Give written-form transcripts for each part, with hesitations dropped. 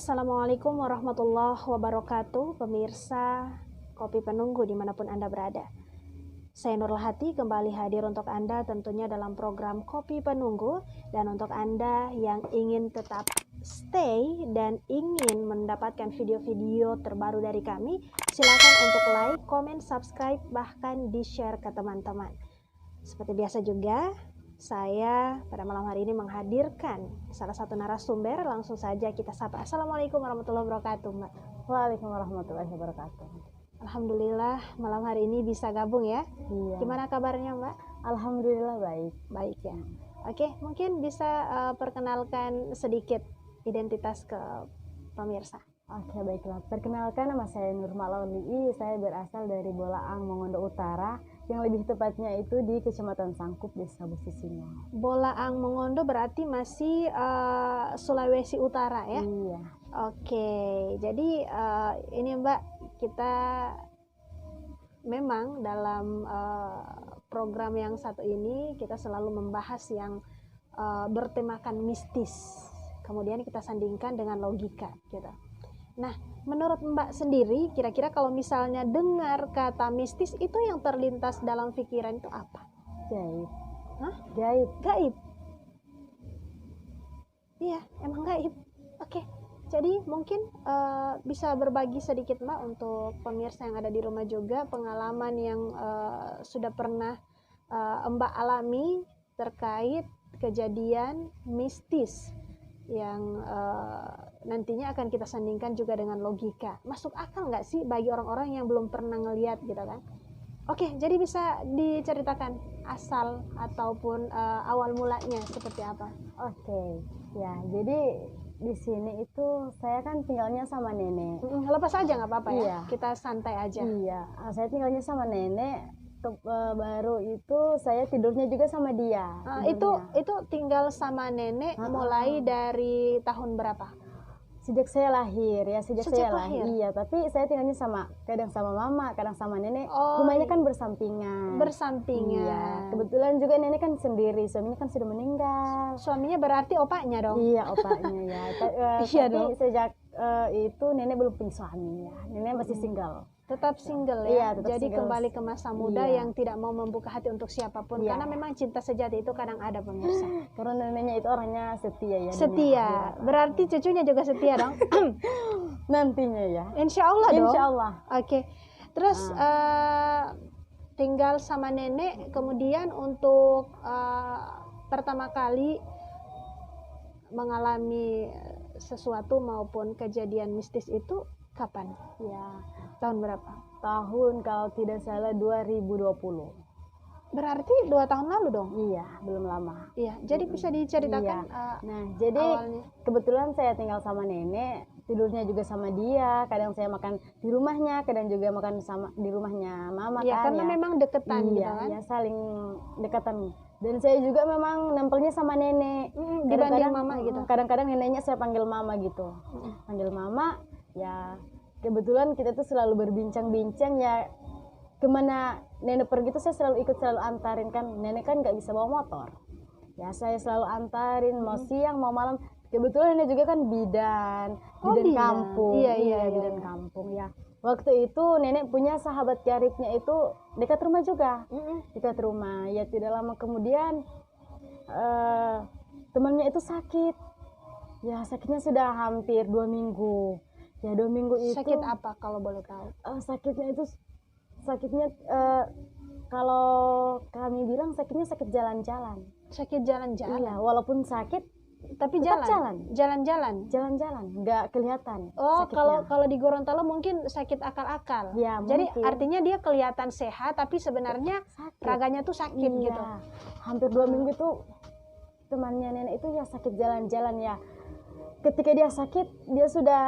Assalamualaikum warahmatullahi wabarakatuh, pemirsa Kopi Penunggu dimanapun Anda berada. Saya Nurul Hati kembali hadir untuk Anda tentunya dalam program Kopi Penunggu. Dan untuk Anda yang ingin tetap stay dan ingin mendapatkan video-video terbaru dari kami, silakan untuk like, comment, subscribe, bahkan di-share ke teman-teman. Seperti biasa juga, saya pada malam hari ini menghadirkan salah satu narasumber. Langsung saja kita sapa. Assalamualaikum warahmatullahi wabarakatuh, Mbak. Waalaikumsalam warahmatullahi wabarakatuh. Alhamdulillah malam hari ini bisa gabung ya. Iya. Gimana kabarnya, Mbak? Alhamdulillah baik. Baik ya. Oke, mungkin bisa perkenalkan sedikit identitas ke pemirsa. Oke, baiklah. Perkenalkan, nama saya Nurmala Oli. Saya berasal dari Bolaang, Mongondo Utara, yang lebih tepatnya itu di Kecamatan Sangkup, Desa Busisingo. Bolaang Mongondo berarti masih Sulawesi Utara ya? Iya. Oke, jadi ini Mbak, kita memang dalam program yang satu ini kita selalu membahas yang bertemakan mistis. Kemudian kita sandingkan dengan logika gitu. Nah, menurut Mbak sendiri, kira-kira kalau misalnya dengar kata mistis itu yang terlintas dalam pikiran itu apa? Gaib. Hah? Gaib. Gaib? Iya, emang gaib. Oke, jadi mungkin bisa berbagi sedikit Mbak untuk pemirsa yang ada di rumah juga, pengalaman yang sudah pernah Mbak alami terkait kejadian mistis yang nantinya akan kita sandingkan juga dengan logika. Masuk akal nggak sih bagi orang-orang yang belum pernah ngelihat gitu kan? Oke, jadi bisa diceritakan asal ataupun awal mulanya seperti apa? Oke. Ya, jadi di sini itu saya kan tinggalnya sama nenek. Lepas aja nggak apa-apa ya. Iya. Kita santai aja. Iya, saya tinggalnya sama nenek. Baru itu saya tidurnya juga sama dia. Itu tinggal sama nenek mulai dari tahun berapa? Sejak saya lahir ya, sejak saya lahir. Iya, tapi saya tinggalnya kadang sama mama, kadang sama nenek. Oh, rumahnya kan bersampingan. Iya, kebetulan juga nenek kan sendiri, suaminya kan sudah meninggal. Suaminya berarti opaknya dong? Iya, opaknya ya. Iya tapi dong. sejak itu nenek belum punya suami ya, nenek masih single. Tetap single ya. Iya, tetap jadi single. Kembali ke masa muda yang tidak mau membuka hati untuk siapapun. Iya. Karena memang cinta sejati itu kadang ada, pemirsa. Karena neneknya itu orangnya setia ya. Setia. Berarti cucunya juga setia dong? Nantinya ya. Insya Allah dong. Insya Allah. Oke. Terus tinggal sama nenek. Kemudian untuk pertama kali mengalami sesuatu maupun kejadian mistis itu kapan? Ya. Tahun berapa? Tahun kalau tidak salah 2020. Berarti 2 tahun lalu dong? Iya, belum lama. Iya, jadi bisa diceritakan Nah, jadi awalnya. Kebetulan saya tinggal sama nenek, tidurnya juga sama dia. Kadang saya makan di rumahnya, kadang juga makan sama di rumahnya mama Iya, kan karena ya. memang deketan Iya, gitu kan? iya, saling dekatan. Dan saya juga memang nempelnya sama nenek. Dibanding mama gitu? Kadang-kadang neneknya saya panggil mama gitu. Panggil mama, ya kebetulan kita tuh selalu berbincang-bincang ya, kemana nenek pergi tuh saya selalu ikut, selalu antarin kan. Nenek kan nggak bisa bawa motor ya, saya selalu antarin mau siang mau malam. Kebetulan nenek juga kan bidan kampung. Iya, bidan kampung ya. Waktu itu nenek punya sahabat karibnya itu dekat rumah juga. Dekat rumah ya, tidak lama kemudian temannya itu sakit ya. Sakitnya sudah hampir 2 minggu ya. 2 minggu itu sakit apa kalau boleh tahu? Sakitnya kalau kami bilang sakitnya sakit jalan-jalan. Sakit jalan-jalan? Iya, walaupun sakit tapi jalan-jalan nggak kelihatan. Oh, sakitnya. kalau di Gorontalo mungkin sakit akal-akal Ya, jadi mungkin. artinya dia kelihatan sehat tapi sebenarnya sakit. raganya tuh sakit Iya. gitu. Hampir 2 minggu tuh temannya nenek itu ya sakit jalan-jalan ya. Ketika dia sakit, dia sudah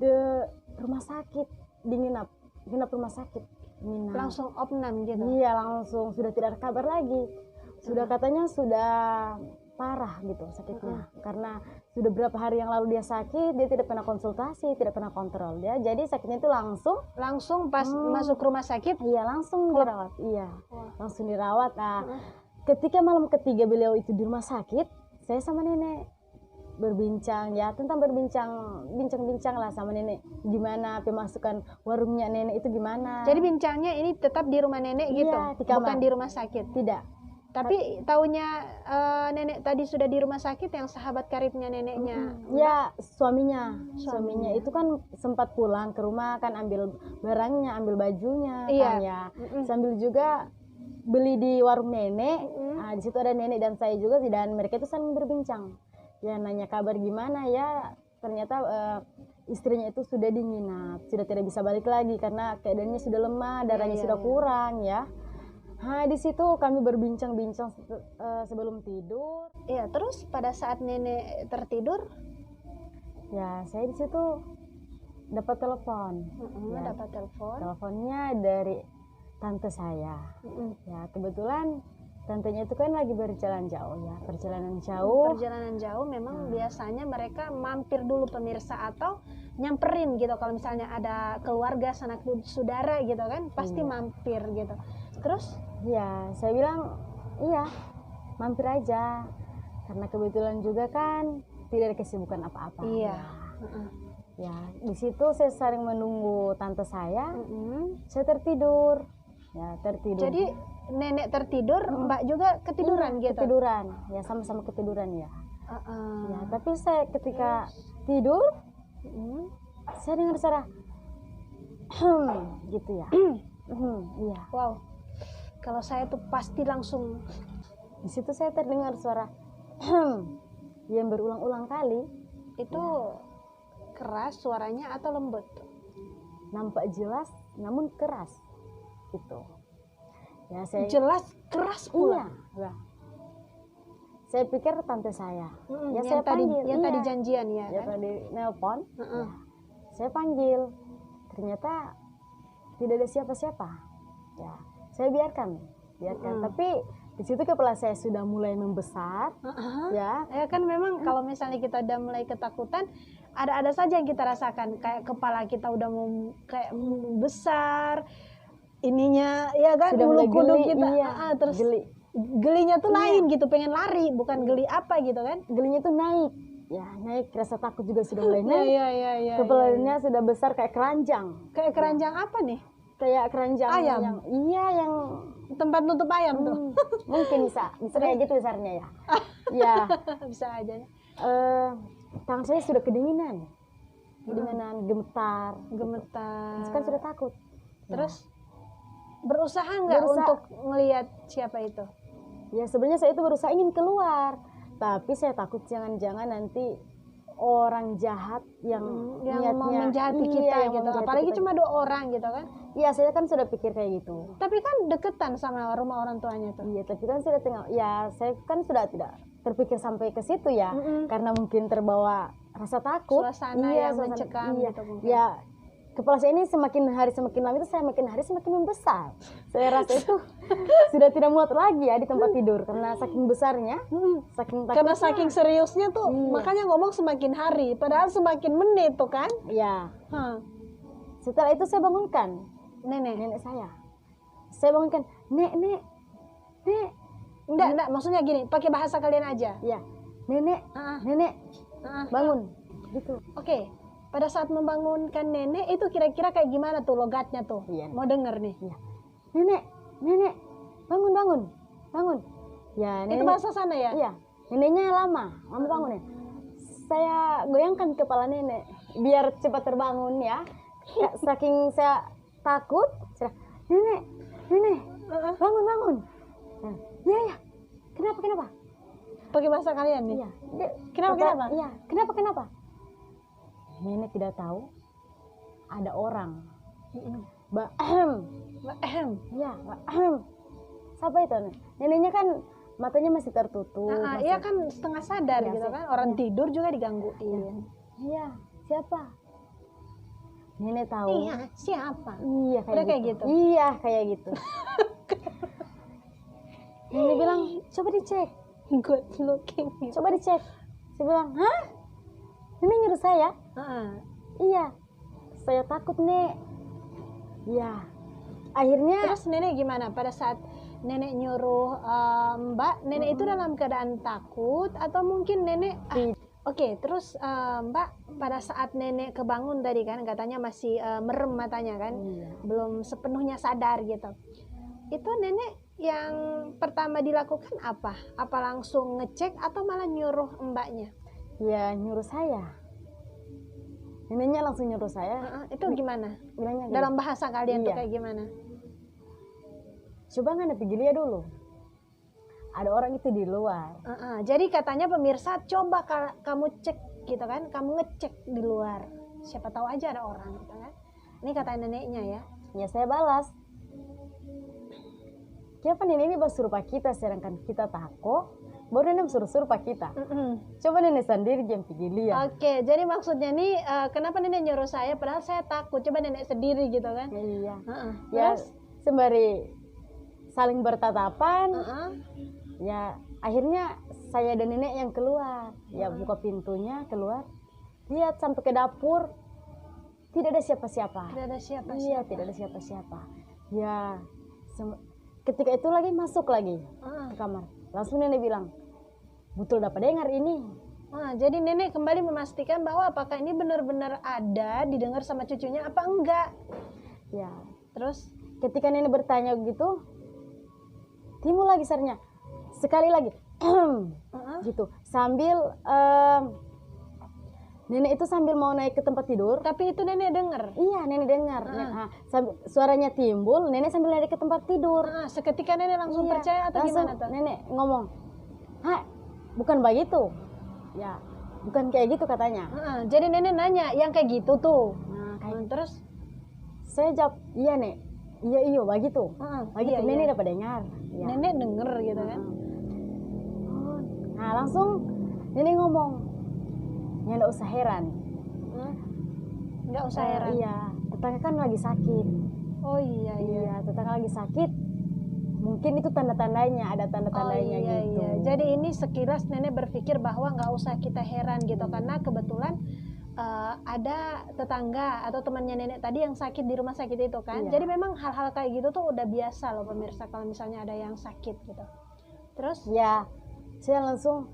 di rumah sakit, nginap rumah sakit, Langsung opnam gitu? Iya, langsung sudah tidak ada kabar lagi. Sudah katanya sudah parah gitu sakitnya. Karena sudah berapa hari yang lalu dia sakit, dia tidak pernah konsultasi, tidak pernah kontrol dia. Jadi sakitnya itu langsung pas masuk rumah sakit? Iya, langsung dirawat. Iya. Langsung dirawat. Nah, ketika malam ketiga beliau itu di rumah sakit, saya sama nenek berbincang ya, tentang bincang-bincang lah sama nenek, gimana pemasukan warungnya nenek itu gimana. Jadi bincangnya ini tetap di rumah nenek gitu, Iya, di kamar. bukan di rumah sakit. Tidak. Tapi taunya nenek tadi sudah di rumah sakit yang sahabat karibnya neneknya. Ya, suaminya itu kan sempat pulang ke rumah kan, ambil barangnya, ambil bajunya Iya. kan ya. Sambil juga beli di warung nenek. Nah, di situ ada nenek dan saya juga, dan mereka itu saling berbincang. Ya, nanya kabar gimana ya. Ternyata istrinya itu sudah dinginap, sudah tidak bisa balik lagi karena keadaannya sudah lemah, darahnya sudah kurang ya. Nah, di situ kami berbincang-bincang sebelum tidur. Iya, terus pada saat nenek tertidur, Ya, saya di situ dapat telepon. Ya, dapat telepon. teleponnya dari tante saya. Ya, kebetulan tantenya itu kan lagi berjalan jauh ya, perjalanan jauh. Perjalanan jauh memang biasanya mereka mampir dulu pemirsa atau nyamperin gitu. Kalau misalnya ada keluarga, sanak saudara gitu kan, pasti mampir gitu. Terus Ya, saya bilang iya, mampir aja. Karena kebetulan juga kan tidak ada kesibukan apa-apa. iya. Ya, di situ saya sering menunggu tante saya. Saya tertidur. Ya, tertidur. Jadi nenek tertidur, Mbak juga ketiduran gitu. Ketiduran. Ya, sama-sama ketiduran ya. Ya, tapi saya ketika tidur, saya dengar suara gitu ya. Iya. Wow. Kalau saya tuh pasti langsung Di situ saya terdengar suara yang berulang-ulang kali. itu keras suaranya atau lembut? Nampak jelas namun keras gitu. Ya, saya Jelas keras pula. Iya. Saya pikir tante saya. Ya, yang saya tadi panggil. yang tadi janjian ya. Ya, Kan? tadi nelpon. Ya, saya panggil. Ternyata tidak ada siapa-siapa. Ya, saya biarkan. Tapi di situ kepala saya sudah mulai membesar. Ya, Ya kan memang kalau misalnya kita udah mulai ketakutan, ada saja yang kita rasakan, kayak kepala kita udah mau kayak besar, ininya ya kan, sudah mulai bulu kuduk geli. kita, Iya, terus geli. gelinya tuh lain gitu, pengen lari, bukan geli apa gitu kan? Gelinya tuh naik. Ya, naik, rasa takut juga sudah mulai naik. Iya. Kepalanya sudah besar kayak keranjang. Kayak keranjang apa nih? Kayak keranjang Ayam? yang Tempat nutup ayam tuh. mungkin bisa kayak gitu besarnya ya. Ya, Bisa aja. tangan saya sudah kedinginan, gemetar, Gemetar. kan sudah takut. Terus berusaha nggak untuk ngelihat siapa itu? Ya, sebenarnya saya itu berusaha ingin keluar, tapi saya takut jangan-jangan nanti orang jahat yang mau niatnya menjahati kita yang gitu. menjahati Apalagi kita. cuma 2 orang gitu kan. Iya, saya kan sudah pikir kayak gitu. Tapi kan deketan sama rumah orang tuanya tuh. Iya, tapi kan sudah tinggal. Ya, saya kan sudah tidak terpikir sampai ke situ ya, karena mungkin terbawa rasa takut. Suasana yang mencekam gitu mungkin. Ya, kepala saya ini semakin hari semakin lama itu saya makin hari semakin membesar. Saya rasa itu sudah tidak muat lagi ya di tempat tidur karena saking besarnya, saking takutnya. Karena saking seriusnya tuh, makanya ngomong semakin hari, padahal semakin menit tuh kan. Ya. Setelah itu saya bangunkan nenek saya. Saya bangunkan, Nek. Enggak, maksudnya gini, pakai bahasa kalian aja. Ya, nenek, bangun, gitu. Oke. Pada saat membangunkan nenek itu kira-kira kayak gimana tuh logatnya tuh? Iya. Mau denger nih. Iya. Nenek, bangun. Ya, nenek. Itu bahasa sana ya? Iya. Neneknya lama bangun ya. Saya goyangkan kepala nenek biar cepat terbangun ya. Saking saya takut, nenek, bangun. Iya. Kenapa? Pakai bahasa kalian nih? Iya. Kenapa? Iya. Kenapa? Nenek tidak tahu ada orang. Ya, siapa itu? Neneknya kan matanya masih tertutup. Iya kan setengah sadar Iya, gitu sih. kan. Orang tidur juga digangguin. Iya, siapa? Nenek tahu. Iya, siapa? Iya, kayak gitu. Iya, kayak gitu. Nenek bilang, coba dicek. Good looking. Coba dicek. Saya bilang, hah? Nenek nyuruh saya? Iya. Saya takut, Nek. Ya. Akhirnya. Terus nenek gimana? Pada saat nenek nyuruh Mbak, nenek itu dalam keadaan takut atau mungkin nenek Oke, terus Mbak pada saat nenek kebangun tadi kan katanya masih merem matanya kan, Iya. belum sepenuhnya sadar gitu. Itu nenek yang pertama dilakukan apa? Apa langsung ngecek atau malah nyuruh mbaknya? Ya nyuruh saya. Neneknya langsung nyuruh saya. Itu gimana? Bilangnya gini, Dalam bahasa kalian tuh Iya. kayak gimana? coba nggak pergi lihat dulu. Ada orang itu di luar. Jadi katanya pemirsa coba kamu cek gitu kan, kamu ngecek di luar. Siapa tahu aja ada orang gitu kan. Ini kata neneknya ya. Ya saya balas. Kenapa nenek ini baru suruh pak kita sedangkan kita takut, baru nenek suruh pak kita. Coba nenek sendiri yang pergi lihat. Oke, jadi maksudnya nih kenapa nenek nyuruh saya padahal saya takut. Coba nenek sendiri gitu kan. Iya. Ya Terus sembari saling bertatapan. Ya akhirnya saya dan nenek yang keluar. Ya buka pintunya keluar. Lihat sampai ke dapur. Tidak ada siapa-siapa. tidak ada siapa. Iya, tidak ada siapa-siapa. Ya, ketika itu lagi masuk lagi ke kamar. Langsung nenek bilang, betul dapat dengar ini. Jadi nenek kembali memastikan bahwa apakah ini benar-benar ada didengar sama cucunya apa enggak. Ya, Terus ketika nenek bertanya begitu, timbul lagi sarnya. Sekali lagi, gitu. Sambil nenek itu sambil mau naik ke tempat tidur. tapi itu nenek dengar. Iya, nenek dengar. Suaranya timbul, nenek sambil naik ke tempat tidur. Seketika nenek langsung Iya, percaya atau langsung gimana tuh? Nenek ngomong, bukan begitu. Ya, bukan kayak gitu katanya. Jadi nenek nanya yang kayak gitu tuh. Nah, kayak Terus saya jawab, iya nek, iya begitu. Begitu iya, nenek iya. dapat dengar. Ya. Nenek denger gitu kan. Nah, langsung nenek ngomong, ya nggak usah heran. Nggak usah heran. Iya, tetangga kan lagi sakit. Oh iya. Iya, tetangga lagi sakit. Mungkin itu tanda-tandanya, ada tanda-tandanya iya, gitu. iya. Jadi ini sekilas nenek berpikir bahwa nggak usah kita heran gitu karena kebetulan ada tetangga atau temannya nenek tadi yang sakit di rumah sakit itu kan. Iya. Jadi memang hal-hal kayak gitu tuh udah biasa loh pemirsa kalau misalnya ada yang sakit gitu. Terus Ya, saya langsung,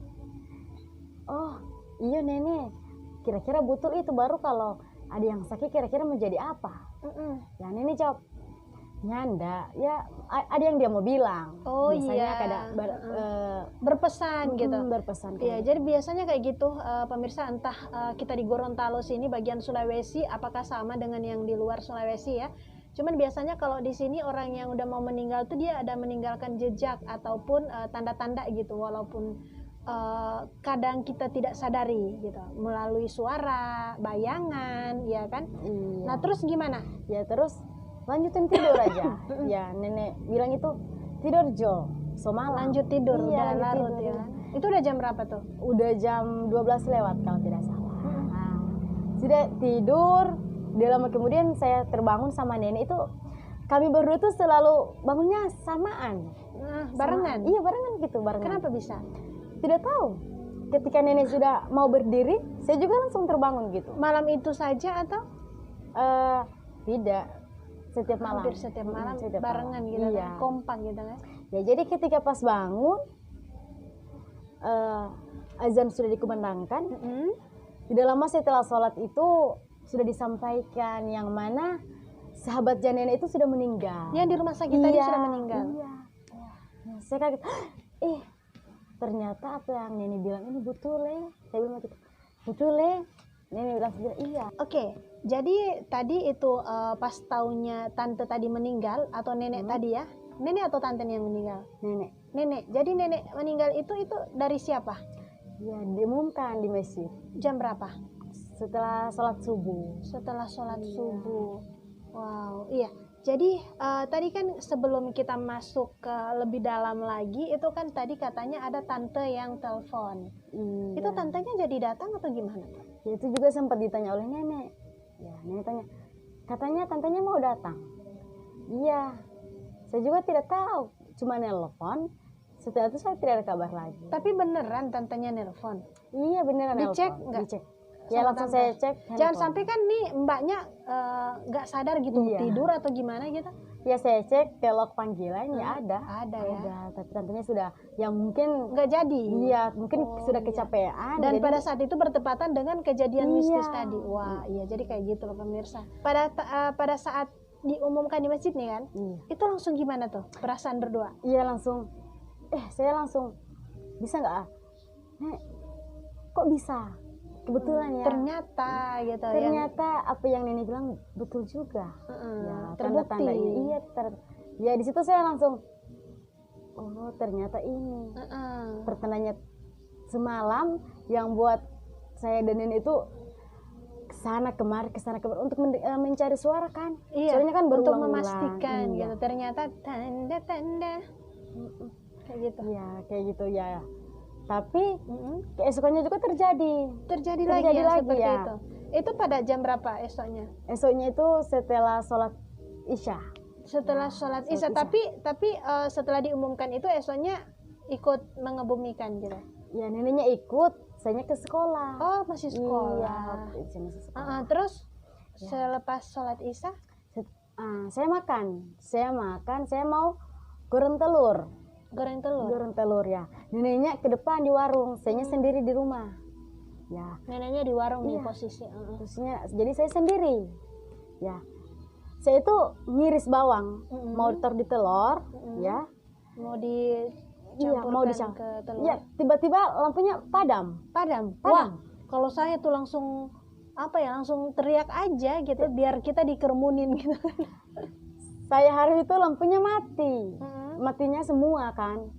oh iya nenek, kira-kira betul itu baru kalau ada yang sakit kira-kira menjadi apa? Ya nenek jawab, nyanda, ya ada yang dia mau bilang. Oh biasanya iya. kadang berpesan gitu. berpesan. Iya, jadi biasanya kayak gitu pemirsa entah kita di Gorontalo sini bagian Sulawesi apakah sama dengan yang di luar Sulawesi ya. Cuman biasanya kalau di sini orang yang udah mau meninggal tuh dia ada meninggalkan jejak ataupun tanda-tanda gitu walaupun kadang kita tidak sadari gitu melalui suara, bayangan, ya kan? Iya. Nah, terus gimana? Ya terus lanjutin tidur aja. Ya nenek bilang itu tidur Jo, malam. Lanjut tidur, Iya, udah lanjut larut tidur. ya kan? Itu udah jam berapa tuh? Udah jam 12 lewat kalau tidak salah. Nah, sudah tidur. Dia lama kemudian saya terbangun sama nenek itu. Kami berdua tuh selalu bangunnya samaan. Barengan? Iya barengan gitu, barengan. Kenapa bisa? Tidak tahu. Ketika nenek sudah mau berdiri, saya juga langsung terbangun gitu. Malam itu saja atau? Tidak. Setiap malam. Hampir setiap malam Setiap barengan malam. gitu Iya. kan? Kompak gitu kan? Ya jadi ketika pas bangun, azan sudah dikumandangkan. Tidak lama setelah sholat itu sudah disampaikan yang mana sahabat nenek itu sudah meninggal. Yang di rumah sakit tadi sudah meninggal. Iya. Nah, saya kaget. Ternyata apa yang nenek bilang ini betul Saya bilang gitu. Betul Nenek bilang iya. Oke, jadi tadi itu pas taunya tante tadi meninggal atau nenek tadi ya? Nenek atau tante yang meninggal? Nenek. Nenek. Jadi nenek meninggal itu dari siapa? Ya diumumkan di masjid. Jam berapa? Setelah sholat subuh. Setelah sholat subuh. Wow, iya. Jadi tadi kan sebelum kita masuk ke lebih dalam lagi itu kan tadi katanya ada tante yang telepon. Itu tantenya jadi datang atau gimana? Ya, itu juga sempat ditanya oleh nenek. Ya, nenek tanya, katanya tantenya mau datang. Iya, saya juga tidak tahu. Cuma nelpon. Setelah itu saya tidak ada kabar lagi. Tapi beneran tantenya nelpon? Iya beneran. Dicek nelpon. nggak? Dicek. Ya sama langsung tante. saya cek Jangan handphone. sampai kan nih mbaknya nggak sadar gitu, Iya. tidur atau gimana gitu. Ya saya cek ke log panggilan ya ada. Ada ya. Ada, tapi tantenya sudah yang mungkin Nggak jadi. iya mungkin Oh, sudah iya. kecapean. Dan jadi, pada saat itu bertepatan dengan kejadian mistis Iya. tadi. Wah, iya jadi kayak gitu loh pemirsa. Pada saat diumumkan di masjid nih kan, iya. itu langsung gimana tuh perasaan berdua? Iya langsung, saya langsung bisa nggak? Kok bisa? Kebetulan ya. Ternyata gitu ya. Ternyata apa yang nenek bilang betul juga. Ya, Terbukti. tanda-tanda ini. Iya, ya di situ saya langsung, oh ternyata ini. Pertandanya semalam yang buat saya dan nenek itu kesana kemari untuk mencari suara kan. Iya. Soalnya kan untuk berulang-ulang. memastikan Iya. gitu. Ternyata tanda-tanda kayak gitu. Iya, kayak gitu ya. Tapi keesokannya juga terjadi lagi ya, seperti ya. itu pada jam berapa esoknya? Esoknya itu setelah sholat isya. Setelah sholat isya. Tapi setelah diumumkan itu esoknya ikut mengebumikan gitu. Ya neneknya ikut, sayanya ke sekolah. Oh masih sekolah. Iya, masih sekolah. Terus selepas sholat isya? Saya makan, saya mau goreng telur. Goreng telur Ya. Neneknya ke depan di warung, sayanya sendiri di rumah. Ya. Neneknya di warung nih Iya. posisi. Posisinya, jadi saya sendiri. Ya. Saya itu ngiris bawang, mau ditaruh di telur, ya. Mau dicampurkan ke telur. Ya, tiba-tiba lampunya padam. Wah, kalau saya tuh langsung langsung teriak aja gitu biar kita dikerumunin gitu. Saya hari itu lampunya mati. Matinya semua kan.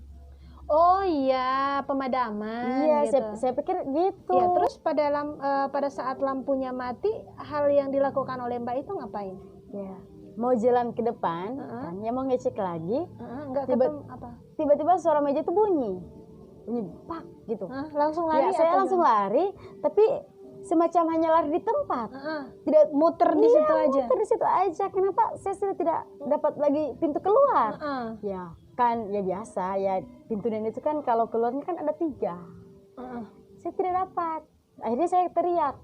Oh iya, pemadaman Iya, gitu. saya pikir gitu. Ya, terus pada saat lampunya mati, hal yang dilakukan oleh Mbak itu ngapain? Ya, mau jalan ke depan, kan, ya mau ngecek lagi. Nggak ketemu apa? Tiba-tiba suara meja itu bunyi pak gitu. Langsung lari? Ya, saya langsung lari, tapi semacam hanya lari di tempat. Tidak muter di situ aja. Muter di situ aja. Kenapa saya sudah tidak dapat lagi pintu keluar? Ya kan, ya biasa ya, pintu nenek itu kan kalau keluarnya kan ada 3. Saya tidak dapat. Akhirnya saya teriak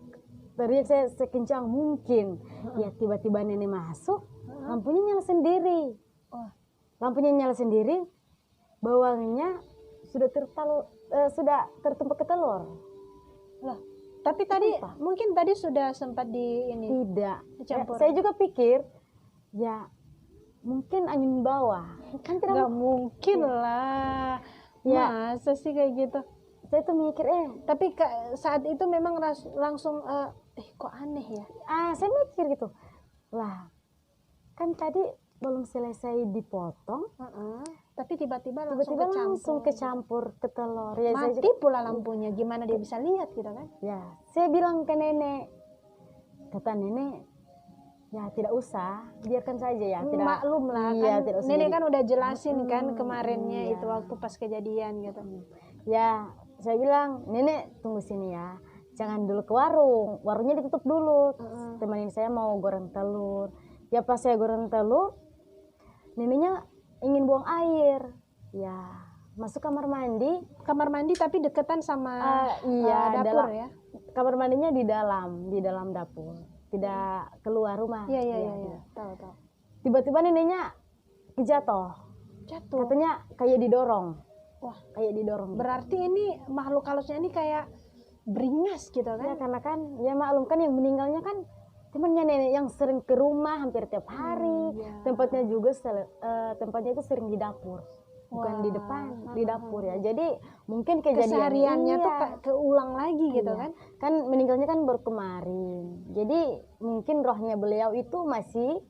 saya sekencang mungkin. Ya tiba-tiba nenek masuk, lampunya nyala sendiri. Lampunya nyala sendiri, bawangnya sudah tertumpuk ke telur. Loh, tapi tadi mungkin tadi sudah sempat dicampur. Saya juga pikir ya mungkin angin bawah. Kan tidak mungkin lah. Ya. Masa sih kayak gitu? Saya tuh mikir tapi saat itu memang langsung kok aneh ya? Saya mikir gitu. Lah, kan tadi belum selesai dipotong, tapi tiba-tiba langsung kecampur ke telur. Ya, mati pula lampunya, gimana dia bisa lihat gitu kan? Ya, saya bilang ke nenek, kata nenek, ya tidak usah, biarkan saja ya. Tidak, maklum lah iya, kan, nenek kan udah jelasin kan kemarinnya itu waktu pas kejadian gitu. Ya, saya bilang, nenek tunggu sini ya, jangan dulu ke warungnya ditutup dulu. Teman saya mau goreng telur. Ya pas saya goreng telur, neneknya ingin buang air. Ya masuk kamar mandi tapi deketan sama dapur ya. Kamar mandinya di dalam dapur, tidak keluar rumah. Iya. Tahu. Tiba-tiba neneknya jatuh. Katanya kayak didorong. Wah, kayak didorong. Berarti ini makhluk halusnya ini kayak beringas gitu kan? Ya karena kan ya maklum kan yang meninggalnya kan temannya nenek yang sering ke rumah hampir tiap hari. Tempatnya juga tempatnya itu sering di dapur. Bukan di depan, di dapur ya. Jadi mungkin kesehariannya tuh keulang lagi gitu kan. Kan meninggalnya kan baru kemarin. Jadi mungkin rohnya beliau itu masih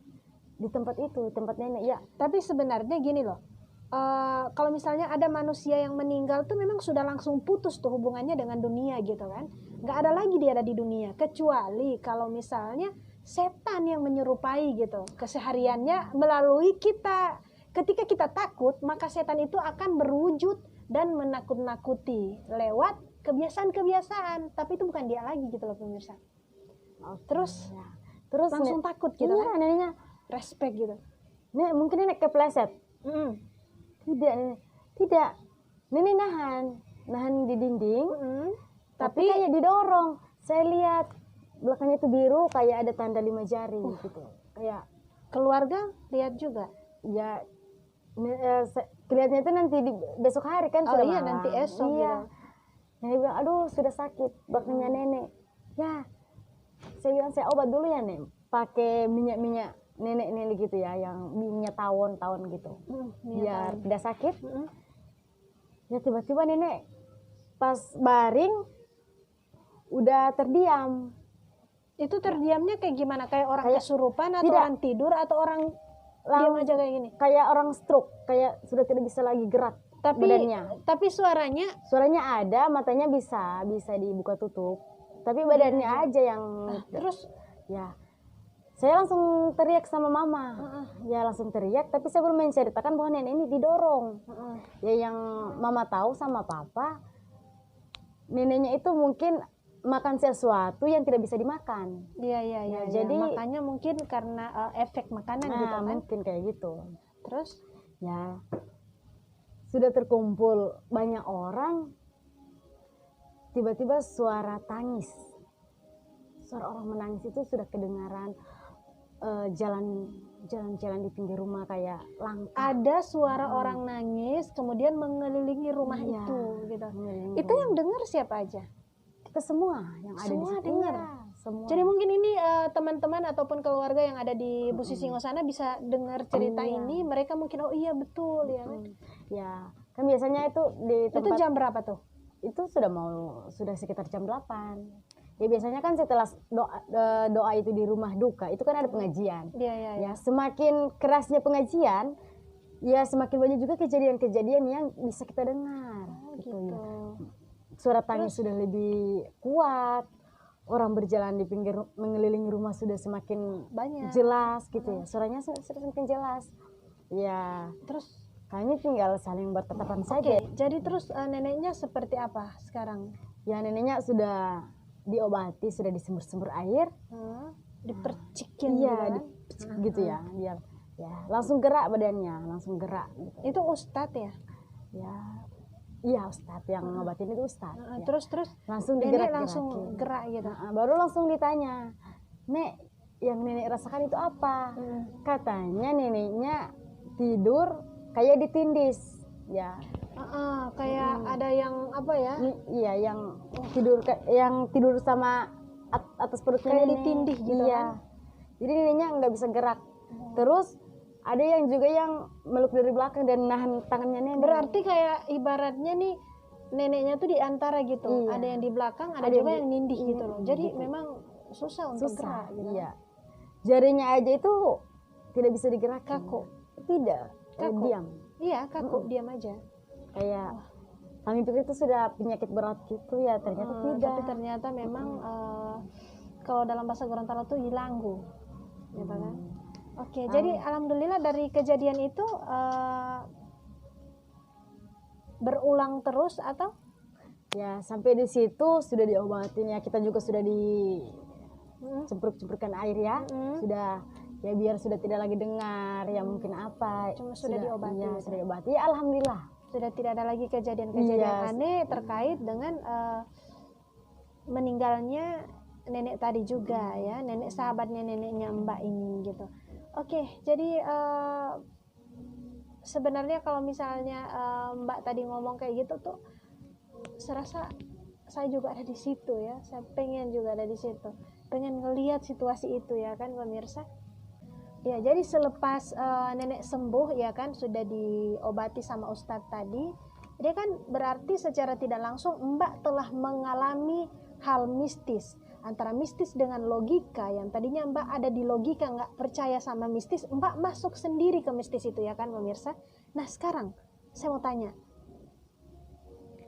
di tempat itu, tempat nenek ya. Tapi sebenarnya gini loh. Kalau misalnya ada manusia yang meninggal tuh memang sudah langsung putus tuh hubungannya dengan dunia gitu kan. Nggak ada lagi dia ada di dunia. Kecuali kalau misalnya setan yang menyerupai gitu. Kesehariannya melalui kita. Ketika kita takut, maka setan itu akan berwujud dan menakut-nakuti lewat kebiasaan-kebiasaan. Tapi itu bukan dia lagi gitu loh pemirsa. Terus langsung takut gitu kan. Neneknya respect gitu. Mungkin nenek kepleset. Tidak. Nenek nahan di dinding. Tapi kayak didorong. saya lihat belakangnya itu biru kayak ada tanda 5 jari gitu. Kayak Keluarga lihat juga. ya kelihatannya itu nanti di besok hari kan Oh sudah iya, malam. nanti esok Iya. gitu. Nenek bilang, aduh sudah sakit belakangnya nenek. Ya, saya bilang saya obat dulu ya nek, pakai minyak nenek gitu ya, yang minyak tawon gitu, biar tidak sakit. Ya tiba-tiba nenek pas baring udah terdiam. Itu terdiamnya kayak gimana? Kayak orang Kayak- kesurupan atau tidak. orang tidur atau orang diam aja kayak gini? Kayak orang stroke, kayak sudah tidak bisa lagi gerak badannya. Tapi Suaranya ada, matanya bisa dibuka tutup, tapi badannya aja yang terus ya. Saya langsung teriak sama mama. Ya langsung teriak, tapi saya belum menceritakan bahwa nenek ini didorong. Ya yang mama tahu sama papa, neneknya itu mungkin makan sesuatu yang tidak bisa dimakan. Iya. Jadi makanya mungkin karena efek makanan gitu kan. mungkin kayak gitu. Terus Ya sudah terkumpul banyak orang, tiba-tiba suara tangis, suara orang menangis itu sudah kedengaran. Jalan-jalan di pinggir rumah kayak langka. ada suara orang nangis kemudian mengelilingi rumah Iya, itu gitu. mengelilingi Itu rumah. yang dengar siapa aja? Kita semua yang ada di Semua situ. dengar? Iya, semua. Jadi mungkin ini teman-teman ataupun keluarga yang ada di Bu Sisingo sana bisa dengar cerita Iya. ini, mereka mungkin oh iya betul ya kan. Ya, kan biasanya itu di Itu tempat jam berapa tuh? itu sudah sekitar jam 8. Ya biasanya kan setelah doa itu di rumah duka, itu kan ada pengajian. Iya. Ya, semakin kerasnya pengajian, ya semakin banyak juga kejadian-kejadian yang bisa kita dengar. Gitu. Ya. Suara tangis sudah lebih kuat, orang berjalan di pinggir mengelilingi rumah sudah semakin Banyak. jelas gitu ya, suaranya sudah semakin jelas. Ya, Terus kami tinggal saling bertatapan oke, saja. jadi terus neneknya seperti apa sekarang? Ya neneknya sudah diobati, sudah disembur-sembur air. Dipercikin Iya, gitu kan? gitu ya, biar ya langsung gerak badannya, langsung gerak. Gitu. Itu ustadz ya? Ya, iya Ustadz yang ngobatin itu Ustadz. Ya. Terus Langsung nenek digerak-gerakin. langsung gerak gitu. Baru langsung ditanya, Nek, yang nenek rasakan itu apa? Katanya neneknya tidur kayak ditindis, ya. Kayak ada yang apa ya? Iya, yang tidur sama atas perutnya Kayak nenek. ditindih gitu Iya. kan? Jadi neneknya nggak bisa gerak. Terus ada yang juga yang meluk dari belakang dan nahan tangannya nenek. Berarti kayak ibaratnya nih neneknya tuh di antara gitu. Iya. Ada yang di belakang, ada Ada juga yang yang nindih gitu loh. Jadi gitu. memang susah untuk gerak gitu. Iya. Jarinya aja itu tidak bisa digerakkan. Kaku. Tidak. Kaku. Diam. Iya, kaku, diam aja. Kayak kami pikir itu sudah penyakit berat gitu ya, ternyata tidak. Tapi ternyata memang kalau dalam bahasa Gorontalo tuh hilanggu. Gitu kan? Oke, jadi alhamdulillah dari kejadian itu berulang terus atau? Ya sampai di situ sudah diobatin ya, kita juga sudah cempruk-cemprukkan air ya, sudah ya biar sudah tidak lagi dengar ya mungkin apa. Cuma sudah diobati. Ya, gitu. sudah diobati. Ya, alhamdulillah. Sudah tidak ada lagi kejadian-kejadian aneh terkait dengan meninggalnya nenek tadi juga ya, nenek sahabatnya neneknya Mbak ini gitu. Oke, jadi sebenarnya kalau misalnya Mbak tadi ngomong kayak gitu tuh, serasa saya juga ada di situ ya, saya pengen juga ada di situ, pengen ngelihat situasi itu ya kan pemirsa. Ya, jadi selepas nenek sembuh ya kan, sudah diobati sama Ustadz tadi, dia kan berarti secara tidak langsung Mbak telah mengalami hal mistis. Antara mistis dengan logika, yang tadinya Mbak ada di logika nggak percaya sama mistis, Mbak masuk sendiri ke mistis itu ya kan pemirsa. Nah sekarang saya mau tanya,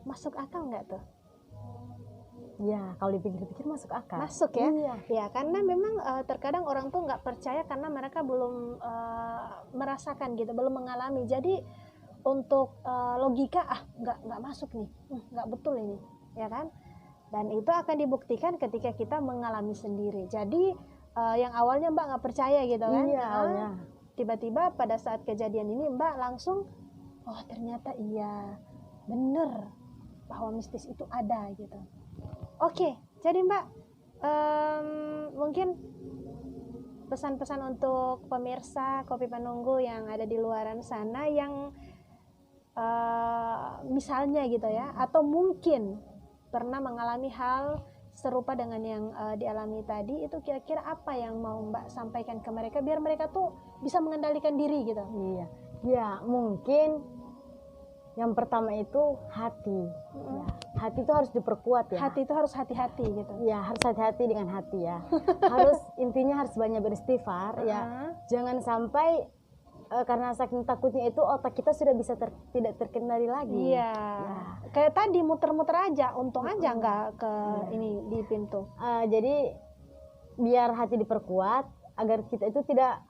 masuk akal nggak tuh? Ya, kalau dipikir-pikir masuk akal. Masuk ya? Iya. Ya, karena memang terkadang orang tuh nggak percaya karena mereka belum merasakan gitu, belum mengalami. Jadi untuk logika nggak masuk nih, nggak betul ini, ya kan? Dan itu akan dibuktikan ketika kita mengalami sendiri. Jadi yang awalnya Mbak nggak percaya gitu kan? Iya, awalnya. Tiba-tiba pada saat kejadian ini Mbak langsung, oh ternyata iya, bener bahwa mistis itu ada gitu. Oke, jadi Mbak, Mungkin pesan-pesan untuk pemirsa Kopi Penunggu yang ada di luaran sana yang misalnya gitu ya, atau mungkin pernah mengalami hal serupa dengan yang dialami tadi, itu kira-kira apa yang mau Mbak sampaikan ke mereka biar mereka tuh bisa mengendalikan diri gitu? Iya, ya mungkin yang pertama itu hati. Ya, hati itu harus diperkuat ya. Hati itu harus hati-hati gitu. Ya harus hati-hati dengan hati ya. Harus intinya harus banyak beristighfar ya. Jangan sampai karena saking takutnya itu otak kita sudah bisa tidak terkendali lagi. Iya. Ya. Kayak tadi muter-muter aja, untung aja nggak ke ini di pintu. Jadi biar hati diperkuat agar kita itu tidak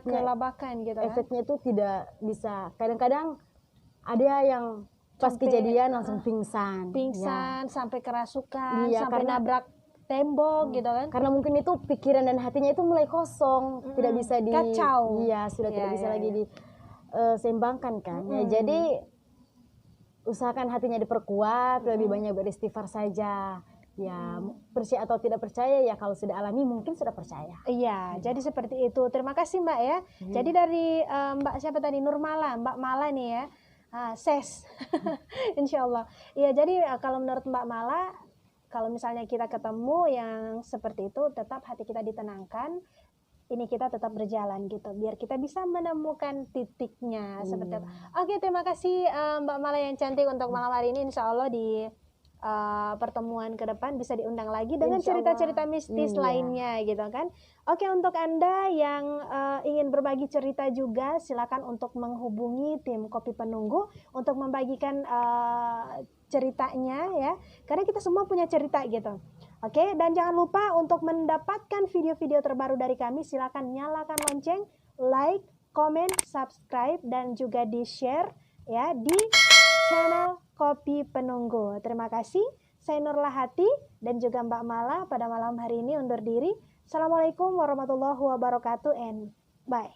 kelabakan gitu kan? Efeknya itu tidak bisa. Kadang-kadang ada yang pas kejadian langsung pingsan ya. Sampai kerasukan, sampai nabrak tembok gitu kan? Karena mungkin itu pikiran dan hatinya itu mulai kosong, tidak bisa kacau. Iya, sudah tidak bisa lagi diseimbangkan kan. Ya, jadi usahakan hatinya diperkuat, lebih banyak beristighfar saja. Ya, percaya atau tidak percaya ya, kalau sudah alami mungkin sudah percaya. Iya, jadi seperti itu. Terima kasih Mbak ya. Jadi dari Mbak siapa tadi? Nurmala, Mbak Mala nih ya. Ses. Insya Allah. Iya, jadi kalau menurut Mbak Mala, kalau misalnya kita ketemu yang seperti itu, tetap hati kita ditenangkan, ini kita tetap berjalan gitu, biar kita bisa menemukan titiknya seperti itu. Oke, terima kasih Mbak Mala yang cantik untuk malam hari ini. Insya Allah di pertemuan ke depan bisa diundang lagi dengan cerita-cerita mistis lainnya gitu kan. Oke, untuk Anda yang ingin berbagi cerita juga, silakan untuk menghubungi tim Kopi Penunggu untuk membagikan ceritanya ya, karena kita semua punya cerita gitu. Oke, dan jangan lupa untuk mendapatkan video-video terbaru dari kami, silakan nyalakan lonceng, like, comment, subscribe, dan juga di-share ya di channel Kopi Penunggu. Terima kasih. Saya Nurlahati dan juga Mbak Mala pada malam hari ini undur diri. Assalamualaikum warahmatullahi wabarakatuh and bye.